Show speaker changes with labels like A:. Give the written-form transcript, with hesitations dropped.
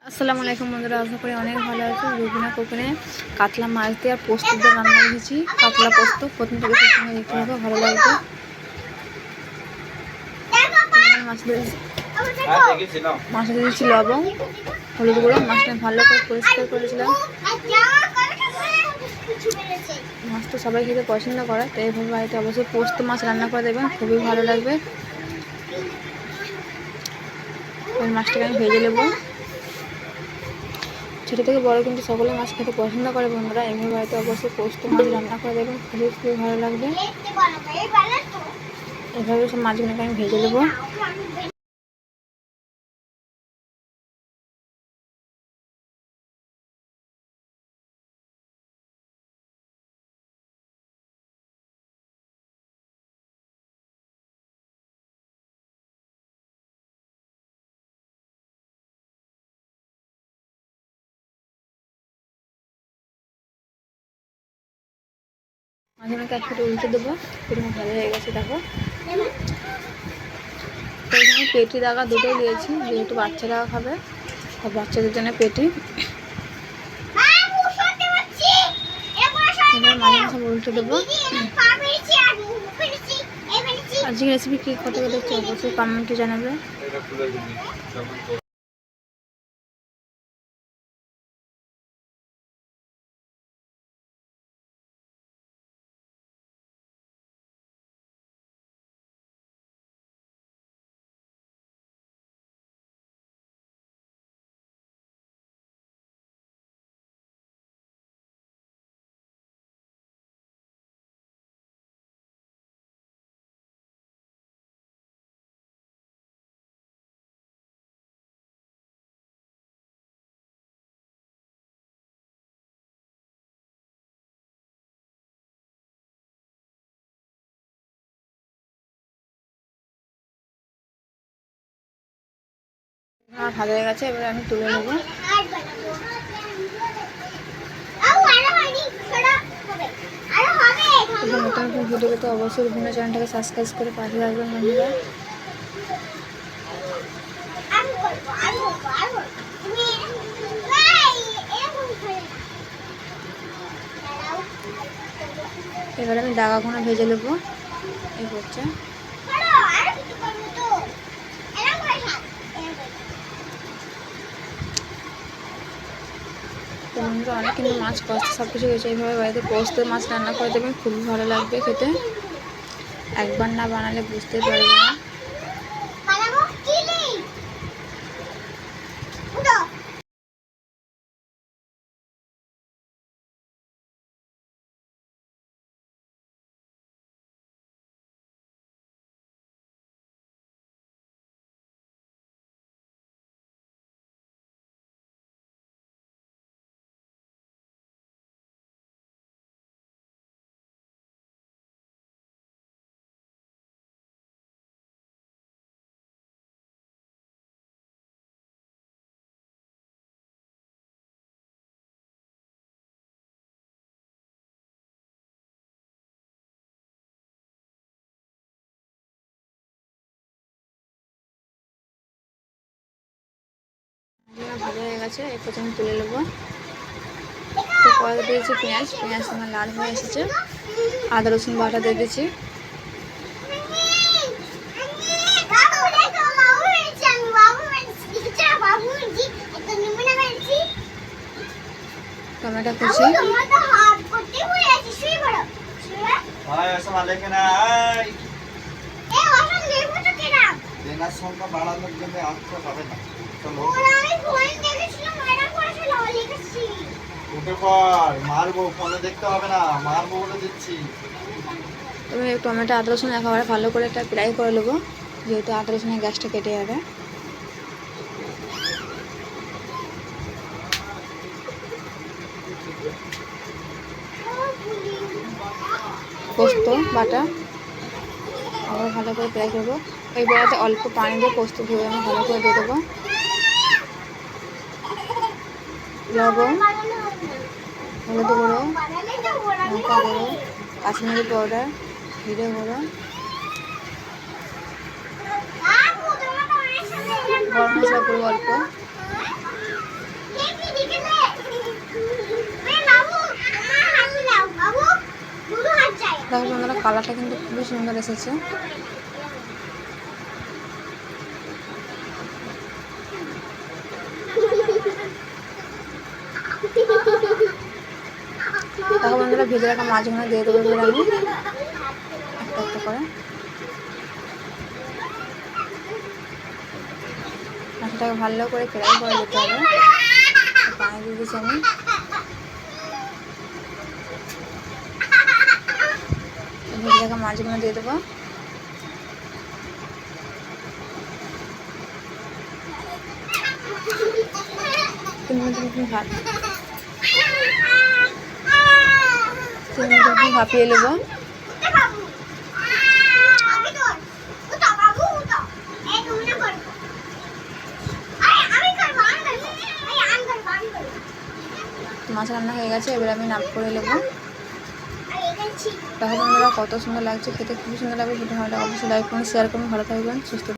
A: আসসালামু আলাইকুম বন্ধুরা, আশা করি অনেক ভালো আছে। রুবিনা কুকিনে কাতলা মাছ দিয়ে আর পোস্ত দিয়ে রান্না করেছি। কাতলা পোস্ত প্রথম থেকে সঙ্গে দেখতে হবে, ভালো লাগবে। মাছটা দিয়েছি লবণ, হলুদ গুঁড়ো। মাছটা ভালো করে পরিষ্কার করেছিলাম। মাছ তো সবাই খেতে পছন্দ করে, তো এইভাবে বাড়িতে অবশ্যই পোস্ত মাছ রান্না করে দেবেন, খুবই ভালো লাগবে। ওই মাছটাকে আমি ভেজে নেবো। ছোটো থেকে বড় কিন্তু সকলে মাছ খেতে পছন্দ করে বন্ধুরা। এমনি বাড়িতে অবশ্যই পোস্ত মাছ রান্না করে দেবেন, খুবই ভালো লাগবে। এভাবে সব মাছগুলোকে আমি ভেজে দেবো। মাছগুলোকে এক ফুটে উল্টে দেবো। পুরো ভালো হয়ে গেছে, দেখো। তো এখানে পেটি দাগা দুটোই দিয়েছি, যেহেতু বাচ্চারা খাবে, সব বাচ্চাদের জন্য পেটি। এবার মাঝে মাঝে উল্টে দেবো। আজকে রেসিপি কী কত দেখছি অবশ্যই কমেন্টে জানাবে। আমার ভালো হয়ে গেছে, এবার আমি তুলে নেবো। নতুন নতুন ভিডিও পেতে অবশ্যই বিভিন্ন চ্যানেলটাকে সাবস্ক্রাইব করে পাশে রাখবেন বন্ধুরা। এবারে আমি দাগাগুলো ভেজে নেবো। এই হচ্ছে তো বন্ধুরা, অনেক কিন্তু মাছ কষ্ট সব কিছু হয়েছে। এইভাবে বাড়িতে পোস্ত মাছ রান্না করে দেবেন, খুবই ভালো লাগবে খেতে। একবার না বানালে বুঝতে পারবে না। ভালো হয়ে গেছে, এই প্রথমে তুলে নেবো। তো কড়াইতে দিয়েছি পেঁয়াজ। পেঁয়াজ আমার লাল হয়ে এসেছে। আদা রসুন বাটা দিয়ে দিয়েছি। টমেটো কুচি, তবে টমেটো আদা রসুন একেবারে ভালো করে একটা ফ্রাই করে নেবো, যেহেতু আদা রসুনের গ্যাসটা কেটে যাবে। পোস্ত বাটা আবার ভালো করে ফ্রাই করবো। ওই বেড়াতে অল্প পানি দিয়ে পোস্ত ধুয়ে আমি ভালো করে দিয়ে দেবো। লবণ, হলুদ গুঁড়ো, লঙ্কা গুঁড়ো, কাশ্মীরি পাউডার, জিরে গুঁড়ো, গরম মশলা করবো অল্প। দেখো বন্ধুরা কালারটা কিন্তু খুবই সুন্দর এসেছে। দেখো বন্ধুরা ভেজে রাখা মাছগুলো দিয়ে দেবো এবার আমি একটা একটা করে। মাছটাকে ভালো করে ফ্রাই করে দিতে হবে। পানি দিয়ে দিচ্ছি আমি। ভেজে রাখা মাছগুলো দিয়ে দেবো। ভাপিয়ে নেবো। মাছ রান্না হয়ে গেছে, এবার আমি নাপ করে নেবো। দেখো বন্ধুরা কত সুন্দর লাগছে, খেতে খুবই সুন্দর লাগবে। ভিডিও ভালো লাগলে অবশ্যই লাইক করুন, শেয়ার করুন। ভালো থাকবেন, সুস্থ